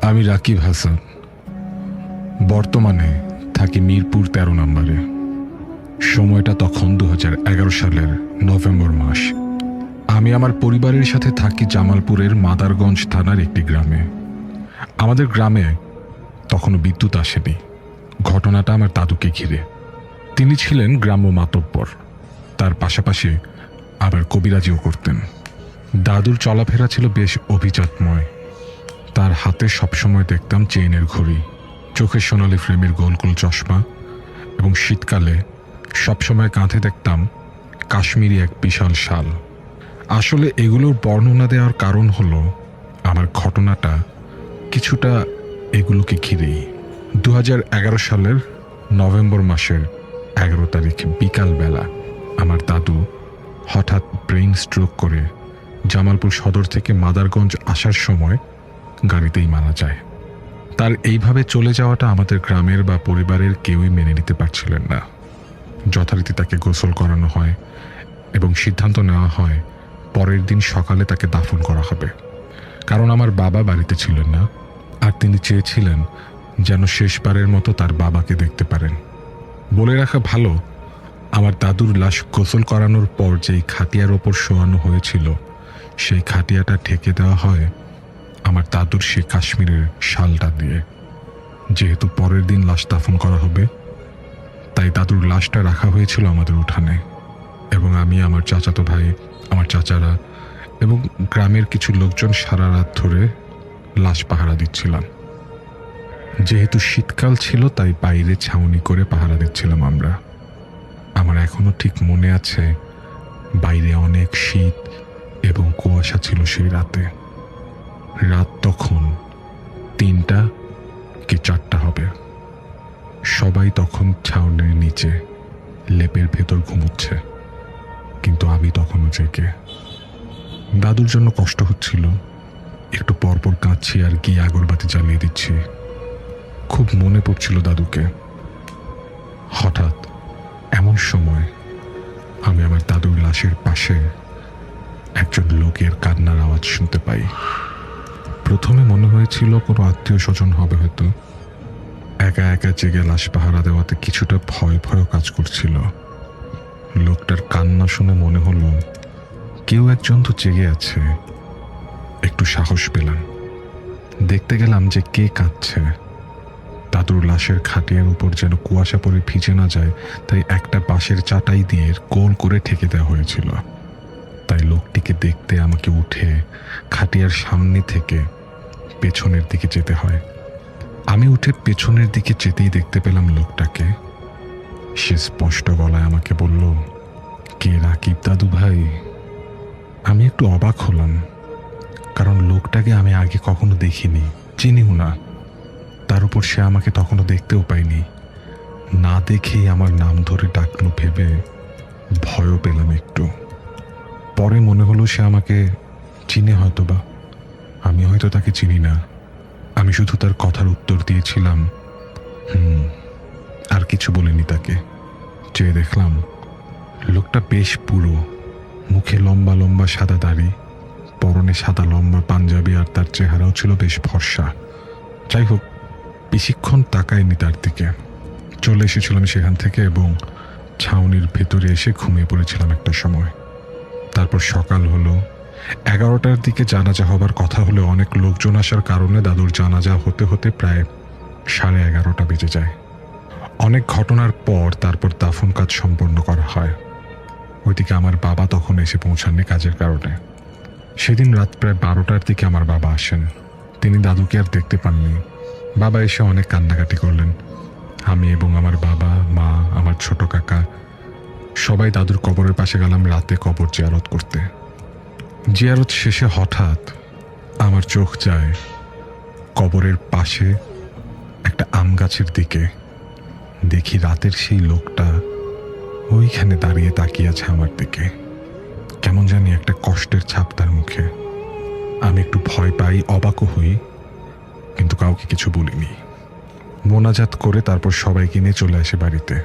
আমি রাকিব হাসান, বর্তমানে থাকি মিরপুর ১৩ নম্বরে। সময়টা তখন ২০১১ সালের নভেম্বর মাস। আমি আমার পরিবারের সাথে থাকি জামালপুরের মাদারগঞ্জ থানার একটি গ্রামে। আমাদের গ্রামে তখনও বিদ্যুৎ আসেনি। ঘটনাটা আমার দাদুকে ঘিরে। তিনি ছিলেন গ্রাম্য মাতব্বর, তার পাশাপাশি আবার কবিরাজিও করতেন। দাদুর চলাফেরা ছিল বেশ অভিজাতময়। তার হাতে সবসময় দেখতাম চেইনের ঘড়ি, চোখে সোনালি ফ্রেমের গোল গোল চশমা, এবং শীতকালে সবসময় কাঁধে দেখতাম কাশ্মীরি এক বিশাল শাল। আসলে এগুলোর বর্ণনা দেওয়ার কারণ হলো আমার ঘটনাটা কিছুটা এগুলোকে ঘিরেই। ২০১১ সালের নভেম্বর মাসের ১১ তারিখ বিকালবেলা আমার দাদু হঠাৎ ব্রেইন স্ট্রোক করে জামালপুর সদর থেকে মাদারগঞ্জ আসার সময় গাড়িতেই মারা যায়। তার এইভাবে চলে যাওয়াটা আমাদের গ্রামের বা পরিবারের কেউই মেনে নিতে পারছিলেন না। যথারীতি তাকে গোসল করানো হয় এবং সিদ্ধান্ত নেওয়া হয় পরের দিন সকালে তাকে দাফন করা হবে। কারণ আমার বাবা বাড়িতে ছিলেন না, আর তিনি চেয়েছিলেন যেন শেষবারের মতো তার বাবাকে দেখতে পারেন। বলে রাখা ভালো, আমার দাদুর লাশ গোসল করানোর পর যেই খাটিয়ার ওপর শোয়ানো হয়েছিল, সেই খাটিয়াটা ঢেকে দেওয়া হয় আমার দাদুর সেই কাশ্মীরের শালটা দিয়ে। যেহেতু পরের দিন লাশ দাফন করা হবে, তাই দাদুর লাশটা রাখা হয়েছিল আমাদের উঠানে, এবং আমি, আমার চাচাতো ভাই, আমার চাচারা এবং গ্রামের কিছু লোকজন সারা রাত ধরে লাশ পাহারা দিচ্ছিলাম। যেহেতু শীতকাল ছিল, তাই বাইরে ছাউনি করে পাহারা দিচ্ছিলাম আমরা। আমার এখনো ঠিক মনে আছে বাইরে অনেক শীত এবং কুয়াশা ছিল সেই রাতে। রাত তখন ৩টা কি ৪টা হবে। সবাই তখন ছাউনির নিচে লেপের ভেতর ঘুমোচ্ছে, কিন্তু আমি তখনও জেগে। দাদুর জন্য কষ্ট হচ্ছিল। একটু পরপর কাঁদছি আর গিয়ে আগরবাতি জ্বালিয়ে দিচ্ছি। খুব মনে পড়ছিল দাদুকে। হঠাৎ এমন সময় আমি আমার দাদুর লাশের পাশে একজন লোকের কান্নার আওয়াজ শুনতে পাই। প্রথমে মনে হয়েছিল কোনো আত্মীয় স্বজন হবে হয়তো। একা একা জেগে লাশ পাহারা দেওয়াতে কিছুটা ভয় ভয়ও কাজ করছিল। লোকটার কান্না শুনে মনে হলো কেউ একজন তো জেগে আছে। একটু সাহস পেলাম। দেখতে গেলাম যে কে কাঁদছে। দাদুর লাশের খাটিয়ার উপর যেন কুয়াশা পরে ভিজে না যায়, তাই একটা বাঁশের চাটাই দিয়ে গোল করে ঠেকে দেওয়া হয়েছিল। তাই লোকটিকে দেখতে আমাকে উঠে খাটিয়ার সামনে থেকে পেছনের দিকে যেতে হয়। আমি উঠে পেছনের দিকে যেতেই দেখতে পেলাম লোকটাকে। সে স্পষ্ট গলায় আমাকে বলল, কে রাকিব দাদু ভাই? আমি একটু অবাক হলাম, কারণ লোকটাকে আমি আগে কখনো দেখিনি, চিনিও না। তার উপর সে আমাকে তখনও দেখতেও পাইনি। না দেখেই আমার নাম ধরে ডাকলো ভেবে ভয়ও পেলাম একটু। পরে মনে হলো সে আমাকে চিনে হয়তো বা, আমি হয়তো তাকে চিনি না। আমি শুধু তার কথার উত্তর দিয়েছিলাম আর কিছু বলিনি তাকে। চেয়ে দেখলাম লোকটা বেশ পুরো, মুখে লম্বা লম্বা সাদা দাড়ি, পরনে সাদা লম্বা পাঞ্জাবি, আর তার চেহারাও ছিল বেশ ফর্সা। যাই হোক, বেশিক্ষণ তাকায়নি তার দিকে। চলে এসেছিলাম সেখান থেকে এবং ছাউনির ভেতরে এসে ঘুমিয়ে পড়েছিলাম একটা সময়। তারপর সকাল হলো। 11টার দিকে জানাজা হবার কথা হলে অনেক লোকজন আসার কারণে দাদুর জানাজা হতে হতে প্রায় 11:30 বেজে যায়। অনেক ঘটনার পর তারপর দাফন কাজ সম্পন্ন করা হয়। ওইদিকে আমার বাবা তখন এসে পৌঁছাননি কাজের কারণে। সেদিন রাত প্রায় 12টার দিকে আমার বাবা আসেন। তিনি দাদুকে আর দেখতে পাননি। বাবা এসে অনেক কান্নাকাটি করলেন। আমি এবং আমার বাবা, মা, আমার ছোট কাকা সবাই দাদুর কবরের পাশে গেলাম রাতে কবর জিয়ারত করতে। জিয়ারত শেষে হঠাৎ আমার চোখ যায় কবরের পাশে একটা আম গাছের দিকে। দেখি রাতের সেই লোকটা ওইখানে দাঁড়িয়ে তাকিয়ে আছে আমার দিকে। কেমন জানি একটা কষ্টের ছাপ তার মুখে। আমি একটু ভয় পাই, অবাকও হই, কিন্তু কাউকে কিছু বলিনি। মোনাজাত করে তারপর সবাইকে নিয়ে চলে আসে বাড়িতে।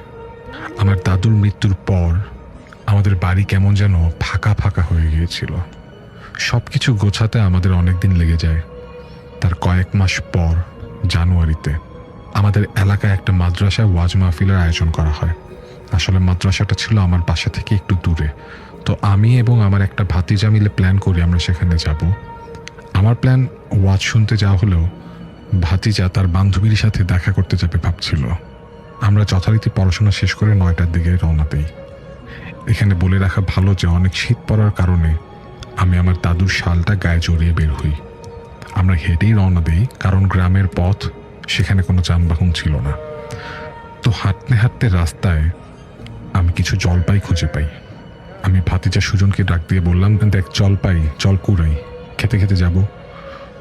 আমার দাদুর মৃত্যুর পর আমাদের বাড়ি কেমন যেন ফাঁকা ফাঁকা হয়ে গিয়েছিল। সব কিছু গোছাতে আমাদের অনেক দিন লেগে যায়। তার কয়েক মাস পর জানুয়ারিতে আমাদের এলাকায় একটা মাদ্রাসায় ওয়াজ মাহফিলের আয়োজন করা হয়। আসলে মাদ্রাসাটা ছিল আমার বাসা থেকে একটু দূরে, তো আমি এবং আমার একটা ভাতিজা মিলে প্ল্যান করি আমরা সেখানে যাব। আমার প্ল্যান ওয়াজ শুনতে যাওয়া হলেও ভাতিজা তার বান্ধবীর সাথে দেখা করতে যাবে ভাবছিল। আমরা যথারীতি পড়াশোনা শেষ করে 9টার দিকে রওনা দিই। এখানে বলে রাখা ভালো যে অনেক শীত পড়ার কারণে আমি আমার দাদুর শালটা গায়ে জড়িয়ে বের হই। আমরা হেঁটেই রওনা দিই, কারণ গ্রামের পথ, সেখানে কোনো যানবাহন ছিল না। তো হাঁটতে হাঁটতে রাস্তায় আমি কিছু জলপাই খুঁজে পাই। আমি ভাতিজা সুজনকে ডাক দিয়ে বললাম, দেখ জলপাই, চল কুড়াই, খেতে খেতে যাব।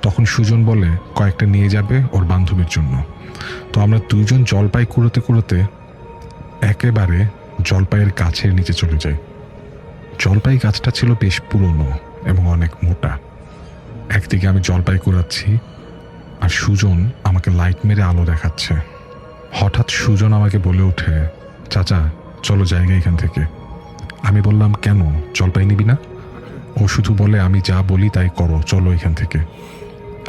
তখন সুজন বলে কয়েকটা নিয়ে যাবে ওর বান্ধবীর জন্য। তো আমরা দুইজন জলপাই কুড়োতে কুড়োতে একেবারে জলপাইয়ের গাছের নিচে চলে যাই। জলপাই গাছটা ছিল বেশ পুরনো এবং অনেক মোটা। একদিকে আমি জলপাই কুড়াচ্ছি আর সুজন আমাকে লাইট মেরে আলো দেখাচ্ছে। হঠাৎ সুজন আমাকে বলে ওঠে, চাচা চলো জায়গা এখান থেকে। আমি বললাম, কেন, জলপাই নিবি না? ও শুধু বলে, আমি যা বলি তাই করো, চলো এখান থেকে।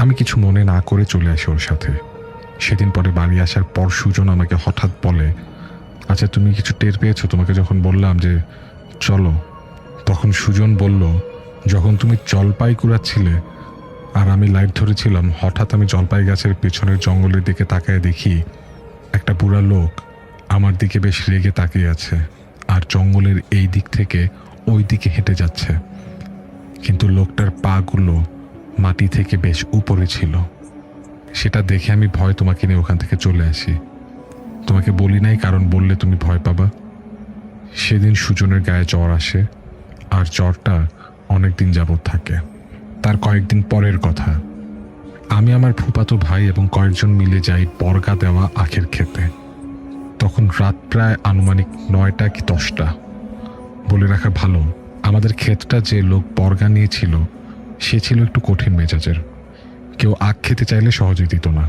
আমি কিছু মনে না করে চলে আসি ওর সাথে। সেদিন পরে বাড়ি আসার পর সুজন আমাকে হঠাৎ বলে, আচ্ছা তুমি কিছু টের পেয়েছো তোমাকে যখন বললাম যে চলো? তখন সুজন বলল, যখন তুমি জলপাই কুড়াচ্ছিলে আর আমি লাইট ধরেছিলাম, হঠাৎ আমি জলপাই গাছের পেছনের জঙ্গলের দিকে তাকায় দেখি একটা বুড়া লোক আমার দিকে বেশ রেগে তাকিয়ে আছে আর জঙ্গলের এই দিক থেকে ওই দিকে হেঁটে যাচ্ছে, কিন্তু লোকটার পাগুলো মাটি থেকে বেশ উপরে ছিল। সেটা দেখে আমি ভয় তোমাকে নিয়ে ওখান থেকে চলে আসি। তোমাকে বলি নাই, কারণ বললে তুমি ভয় পাবা। সেদিন সুজনের গায়ে জ্বর আসে আর জ্বরটা অনেক দিন যাবৎ থাকে। তার কয়েকদিন পরের কথা, আমি আমার ফুফাতো ভাই এবং কয়েকজন মিলে যাই বর্গা দেওয়া আখের খেতে। তখন রাত প্রায় আনুমানিক 9টা কি 10টা। বলে রাখা ভালো, আমাদের ক্ষেতটা যে লোক বর্গা নিয়েছিল সে ছিল একটু কঠিন মেজাজের। কেউ আখ খেতে চাইলে সহজে দিত না।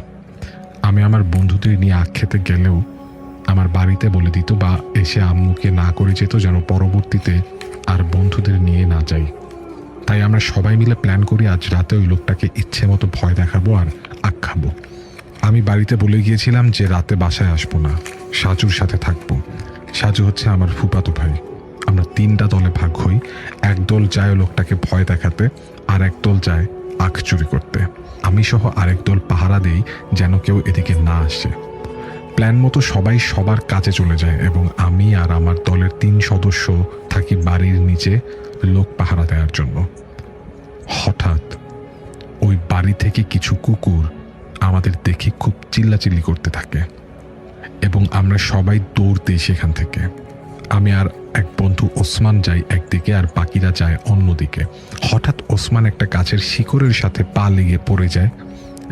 আমি আমার বন্ধুদের নিয়ে আখ খেতে গেলেও আমার বাড়িতে বলে দিত বা এসে আম্মুকে না করে যেত যেন পরবর্তীতে আর বন্ধুদের নিয়ে না যাই। তাই আমরা সবাই মিলে প্ল্যান করি আজ রাতে ওই লোকটাকে ইচ্ছে মতো ভয় দেখাবো আর আখ খাবো। আমি বাড়িতে বলে গিয়েছিলাম যে রাতে বাসায় আসবো না, সাজুর সাথে থাকবো। সাজু হচ্ছে আমার ফুফাতো ভাই। আমরা 3টা দলে ভাগ হই। এক দল যায় লোকটাকে ভয় দেখাতে, আর এক দল যায় আখ চুরি করতে। আমি সহ আরেক দল পাহারা দেই যেন কেউ এদিকে না আসে। প্ল্যান মতো সবাই সবার কাজে চলে যায় এবং আমি আর আমার দলের 3 সদস্য থাকি বাড়ির নিচে লোক পাহারা দেওয়ার জন্য। হঠাৎ ওই বাড়ি থেকে কিছু কুকুর আমাদের দেখে খুব চিল্লাচিল্লি করতে থাকে এবং আমরা সবাই দৌড় দিই সেখান থেকে। আমি আর এক বন্ধু ওসমান যাই একদিকে আর বাকিরা যায় অন্যদিকে। হঠাৎ ওসমান একটা গাছের শিকড়ের সাথে পা লেগে পড়ে যায়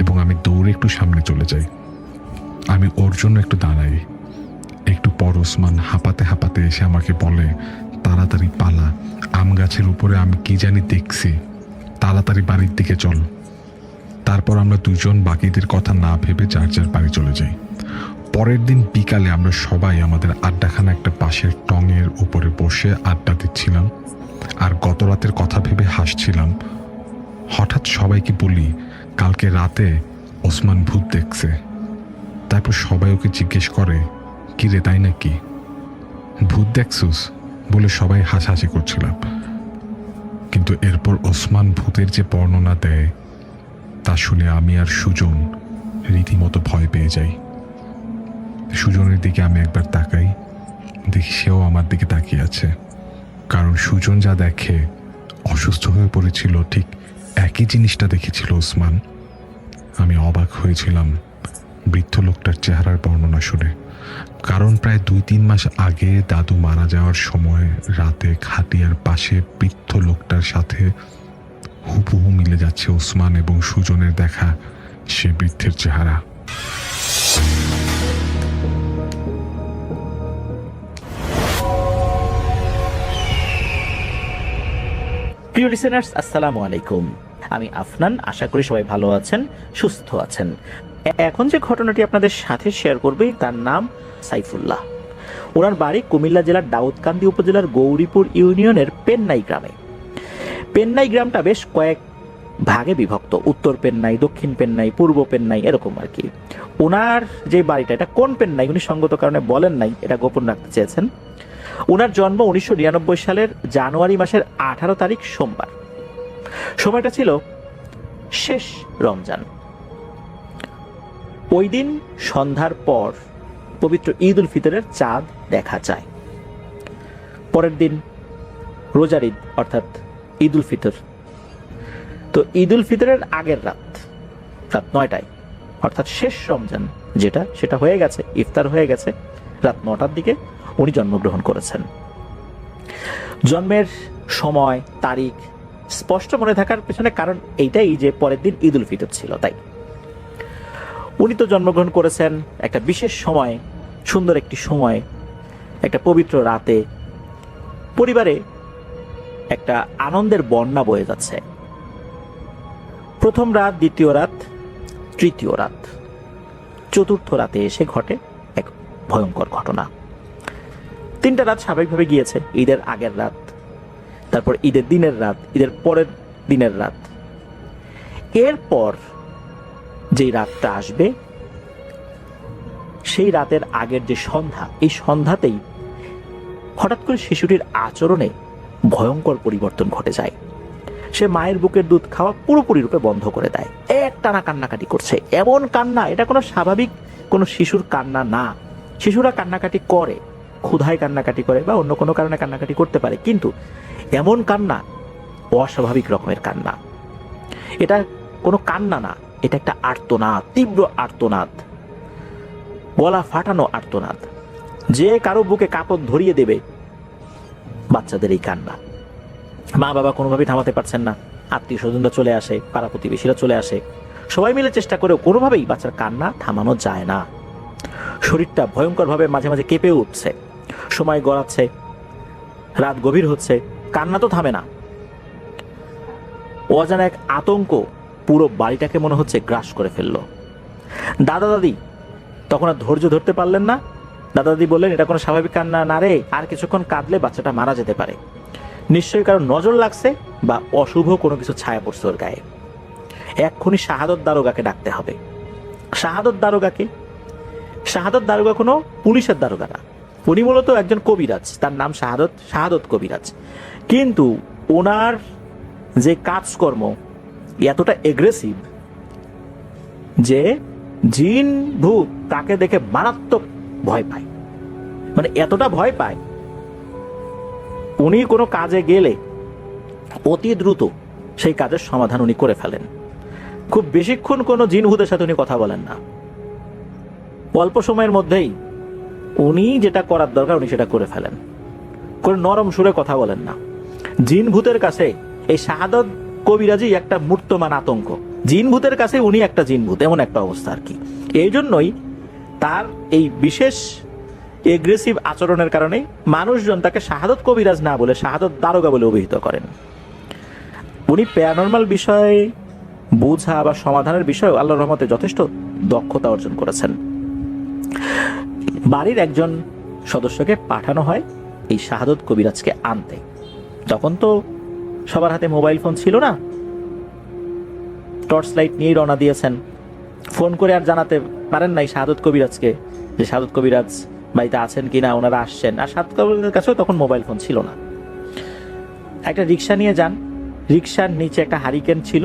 এবং আমি দৌড়ে একটু সামনে চলে যাই। আমি ওর জন্য একটু দাঁড়াই। একটু পর ওসমান হাঁপাতে হাঁপাতে এসে আমাকে বলে, তাড়াতাড়ি পালা, আম গাছের উপরে আমি কি জানি দেখছি, তাড়াতাড়ি বাড়ির দিকে চল। তারপর আমরা দুজন বাকিদের কথা না ভেবে যার যার বাড়ি চলে যাই। পরের দিন বিকালে আমরা সবাই আমাদের আড্ডাখানা একটা বাঁশের টঙের উপরে বসে আড্ডা দিচ্ছিলাম আর গত রাতের কথা ভেবে হাসছিলাম। হঠাৎ সবাইকে বলি, কালকে রাতে ওসমান ভূত দেখছে। তারপর সবাই ওকে জিজ্ঞেস করে, কি রে, তাই নাকি, ভূত দেখছুস? বলে সবাই হাসাহাসি করছিলাম। কিন্তু এরপর ওসমান ভূতের যে বর্ণনা দেয় তা শুনে আমি আর সুজন রীতিমতো ভয় পেয়ে যাই। সুজনের দিকে আমি একবার তাকাই, দেখি সেও আমার দিকে তাকিয়ে আছে। কারণ সুজন যা দেখে অসুস্থ হয়ে পড়েছিল, ঠিক একই জিনিসটা দেখেছিল ওসমান। আমি অবাক হয়েছিলাম বৃদ্ধ লোকটার চেহারার বর্ণনা শুনে। কারণ প্রায় 2-3 মাস আগে দাদু মারা যাওয়ার সময় রাতে খাটিয়ার পাশে বৃদ্ধ লোকটার সাথে হুবহু মিলে যাচ্ছে ওসমান এবং সুজনের দেখা সে বৃদ্ধের চেহারা। প্রিয় লিসেনার্স, আসসালামু আলাইকুম। আমি আফনান, আশা করি সবাই ভালো আছেন, সুস্থ আছেন। এখন যে ঘটনাটি আপনাদের সাথে শেয়ার করবে তার নাম সাইফুল্লাহ। ওনার বাড়ি কুমিল্লা জেলার দাউদকান্দি উপজেলার গৌরীপুর ইউনিয়নের পেন্নাই গ্রামে। পেন্নাই গ্রামটা বেশ কয়েক ভাগে বিভক্ত, উত্তর পেন্নাই, দক্ষিণ পেন্নাই, পূর্ব পেন্নাই, এরকম আর কি। ওনার যে বাড়িটা, এটা কোন পেন্নাই উনি সঙ্গত কারণে বলেন নাই, এটা গোপন রাখতে চেয়েছেন। ওনার জন্ম 1999 সালের জানুয়ারি মাসের 18 তারিখ সোমবার। সময়টা ছিল শেষ রমজান। ওই দিন সন্ধ্যার পর পবিত্র ঈদ উল ফিতরের চাঁদ দেখা যায়। পরের দিন রোজার ঈদ অর্থাৎ ঈদ উল ফিতর। তো ঈদ উল ফিতরের আগের রাত 9টায় অর্থাৎ শেষ রমজান যেটা, সেটা হয়ে গেছে, ইফতার হয়ে গেছে, রাত 9টার দিকে উনি জন্মগ্রহণ করেছেন। জন্মের সময় তারিখ স্পষ্ট মনে থাকার পেছনে কারণ এইটাই যে পরের দিন ঈদ উল ফিতর ছিল, তাই। উনি তো জন্মগ্রহণ করেছেন একটা বিশেষ সময়, সুন্দর একটি সময়, একটা পবিত্র রাতে। পরিবারে একটা আনন্দের বন্যা বয়ে যাচ্ছে। প্রথম রাত, দ্বিতীয় রাত, তৃতীয় রাত, চতুর্থ রাতে এসে ঘটে এক ভয়ঙ্কর ঘটনা। 3টা রাত স্বাভাবিকভাবে গিয়েছে। ঈদের আগের রাত, তারপর ঈদের দিনের রাত, ঈদের পরের দিনের রাত। এরপর যেই রাতটা আসবে, সেই রাতের আগের যে সন্ধ্যা, এই সন্ধ্যাতেই হঠাৎ করে শিশুটির আচরণে ভয়ঙ্কর পরিবর্তন ঘটে যায়। সে মায়ের বুকের দুধ খাওয়া পুরোপুরি রূপে বন্ধ করে দেয়। একটানা কান্নাকাটি করছে, এমন কান্না, এটা কোনো স্বাভাবিক কোনো শিশুর কান্না না। শিশুরা কান্নাকাটি করে, ক্ষুধায় কান্নাকাটি করে বা অন্য কোনো কারণে কান্নাকাটি করতে পারে, কিন্তু এমন কান্না অস্বাভাবিক রকমের কান্না। এটা কোনো কান্না না, এটা একটা আর্তনাদ, তীব্র আর্তনাদ, গলা ফাটানো আর্তনাদ, যে কারো বুকে কাপড় ধরিয়ে দেবে বাচ্চাদের এই কান্না। মা বাবা কোনোভাবেই থামাতে পারছেন না, আত্মীয় স্বজনরা চলে আসে, পাড়া প্রতিবেশীরা চলে আসে, সবাই মিলে চেষ্টা করেও কোনোভাবেই বাচ্চার কান্না থামানো যায় না। শরীরটা ভয়ঙ্করভাবে মাঝে মাঝে কেঁপে উঠছে, সময় গড়াচ্ছে, রাত গভীর হচ্ছে, কান্না তো থামে না। অজানা এক আতঙ্ক পুরো বাড়িটাকে মনে হচ্ছে গ্রাস করে ফেললো। দাদা দাদি তখন আর ধৈর্য ধরতে পারলেন না। দাদা দাদি বললেন, এটা কোনো স্বাভাবিক কান্না না রে, আর কিছুক্ষণ কাঁদলে বাচ্চাটা মারা যেতে পারে। নিশ্চয়ই কারণ নজর লাগছে বা অশুভ কোনো কিছু ছায়া পড়ছে ওর গায়ে। এক্ষুনি শাহাদত দারোগাকে ডাকতে হবে। শাহাদত দারোগাকে? শাহাদত দারোগা কোনো পুলিশের দারোগা না, উনি মূলত একজন কবিরাজ, তার নাম শাহাদত কবিরাজ। কিন্তু ওনার যে কাজকর্ম এতটা এগ্রেসিভ যে জিন ভূত তাকে দেখে মারাত্মক ভয় পায়। মানে এতটা ভয় পায়, উনি কোনো কাজে গেলে অতি দ্রুত সেই কাজের সমাধান উনি করে ফেলেন। খুব বেশিক্ষণ কোনো জিন ভূতের সাথে উনি কথা বলেন না, অল্প সময়ের মধ্যেই উনি যেটা করার দরকার উনি সেটা করে ফেলেন। কোনো নরম সুরে কথা বলেন না। জিন ভূতের কাছে এই শাহাদত কবিরাজি একটা মূর্তমান আতঙ্ক। জিন ভূতের কাছে উনি একটা জিন ভূত, এমন একটা অবস্থা আর কি। এই জন্যই তার এই বিশেষ এগ্রেসিভ আচরণের কারণেই মানুষজন তাকে শাহাদত কবিরাজ না বলে শাহাদত দারোগা বলে অভিহিত করেন। উনি প্যারানরমাল বিষয় বোঝা বা সমাধানের বিষয়ে আল্লাহর রহমতে যথেষ্ট দক্ষতা অর্জন করেছেন। বাড়ির একজন সদস্যকে পাঠানো হয় এই শাহাদত কবিরাজকে আনতে। তখন তো সবার হাতে মোবাইল ফোন ছিল না, টর্চ লাইট নিয়েই রওনা দিয়েছেন। ফোন করে আর জানাতে পারেন নাই শাহাদত কবিরাজকে যে শাহাদত কবিরাজ বাড়িতে আছেন কিনা, ওনারা আসছেন। আর শাহাদত কবিরাজের কাছেও তখন মোবাইল ফোন ছিল না। একটা রিক্সা নিয়ে যান, রিক্সার নিচে একটা হারিকেন ছিল,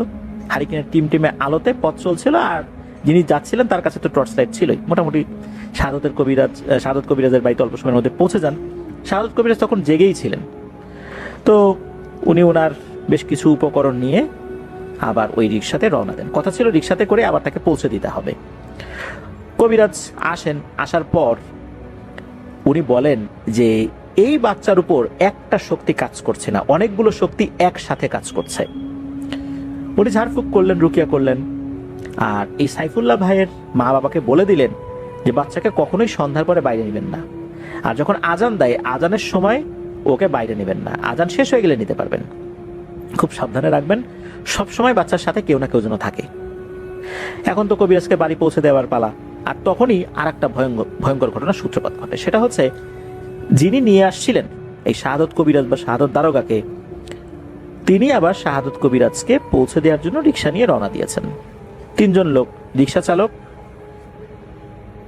হারিকেনের টিমে আলোতে পথ চলছিল, আর যিনি যাচ্ছিলেন তার কাছে তো টর্চ লাইট ছিলই। মোটামুটি শাহাদত কবিরাজের বাড়িতে অল্প সময়ের মধ্যে পৌঁছে যান। শাহাদত কবিরাজ তখন জেগেই ছিলেন। তো উনি ওনার বেশ কিছু উপকরণ নিয়ে আবার ওই রিক্সাতে রওনা দেন। কথা ছিল রিক্সাতে করে আবার তাকে পৌঁছে দিতে হবে। কবিরাজ আসেন, আসার পর উনি বলেন যে এই বাচ্চার উপর একটা শক্তি কাজ করছে না, অনেকগুলো শক্তি একসাথে কাজ করছে। উনি ঝাড়ফুঁক করলেন, রুকিয়া করলেন, আর এই সাইফুল্লাহ ভাইয়ের মা বাবাকে বলে দিলেন যে বাচ্চাকে কখনোই সন্ধ্যার পরে বাইরে নেবেন না, আর যখন আজান দেয় আজানের সময় ওকে বাইরে নেবেন না, আজান শেষ হয়ে গেলে নিতে পারবেন। খুব সাবধানে রাখবেন, সবসময় বাচ্চার সাথে কেউ না কেউ যেন থাকে। এখন তো কবিরাজকে বাড়ি পৌঁছে দেওয়ার পালা। আর তখনই আর একটা ভয়ঙ্কর ঘটনার সূত্রপাত ঘটে। সেটা হচ্ছে, যিনি নিয়ে আসছিলেন এই শাহাদত কবিরাজ বা শাহাদত দারোগাকে, তিনি আবার শাহাদত কবিরাজকে পৌঁছে দেওয়ার জন্য রিক্সা নিয়ে রওনা দিয়েছেন। 3 জন লোক, রিক্সা চালক,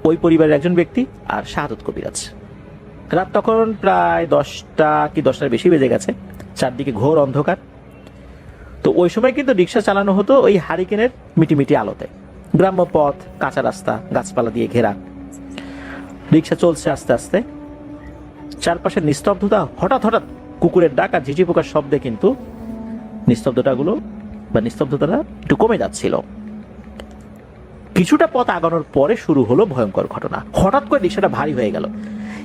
ওই পরিবারের একজন ব্যক্তি আর শাহাদত কবিরাজ। রাত তখন প্রায় 10টা কি 10টার বেশি বেজে গেছে, চারদিকে ঘোর অন্ধকার। তো ওই সময় কিন্তু রিক্সা চালানো হতো ওই হারিকেনের মিটিমিটি আলোতে। গ্রাম্য পথ, কাঁচা রাস্তা, গাছপালা দিয়ে ঘেরা। রিক্সা চলছে আস্তে আস্তে, চারপাশের নিস্তব্ধতা। হঠাৎ হঠাৎ কুকুরের ডাক আর ঝিঝি পোকার শব্দে কিন্তু নিস্তব্ধতাটা একটু কমে যাচ্ছিল। কিছুটা পথ আগানোর পরে শুরু হলো ভয়ঙ্কর ঘটনা। হঠাৎ করে রিক্সাটা ভারী হয়ে গেল।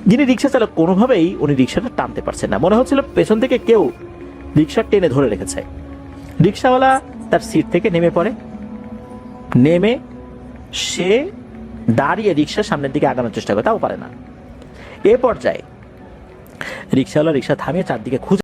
যিনি রিক্সা চালক কোনোভাবেই উনি রিক্সাটা টানতে পারছেন না। মনে হচ্ছিল পেছন থেকে কেউ রিক্সা টেনে ধরে রেখেছে। রিক্সাওয়ালা তার সিট থেকে নেমে পড়ে। নেমে সে দাঁড়িয়ে রিক্সার সামনের দিকে আগানোর চেষ্টা করে, তাও পারে না। এ পর্যায়ে রিক্সাওয়ালা রিক্সা থামিয়ে চারদিকে খুঁজে